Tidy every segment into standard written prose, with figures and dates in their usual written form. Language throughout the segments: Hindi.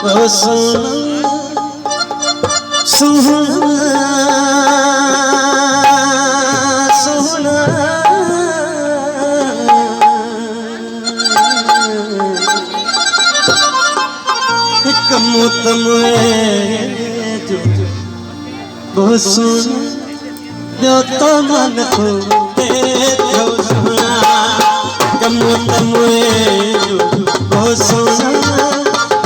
ओ सोना सोना सोना एक मुतम जो वो सुन जो तो मन को दे जो सुना मुतम वो सुना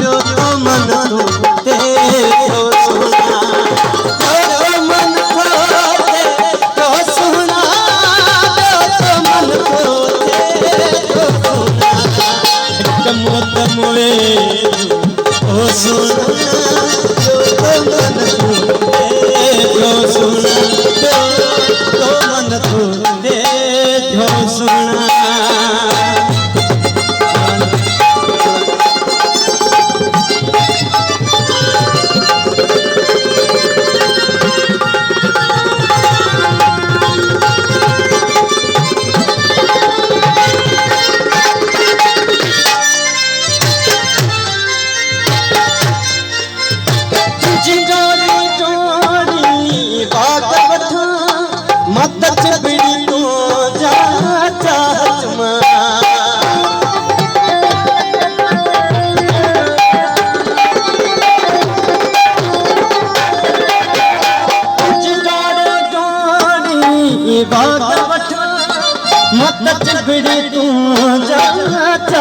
जो तो मन को दे जो सुना जो मन को दे जो सुना जो मन को दे जो सुना मुतम वो सुना जो तो मन को दे जो सुना जो मन को दे जो सुना मत बिगड़ी तू जाता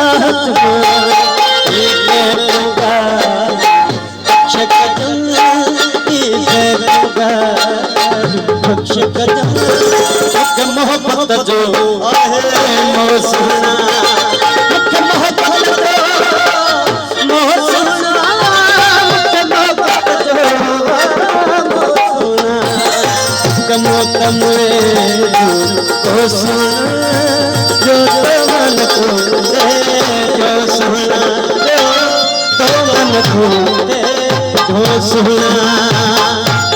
मोहब्बत जो सोना जो मन को दे जो सुना जो मन को दे जो सुना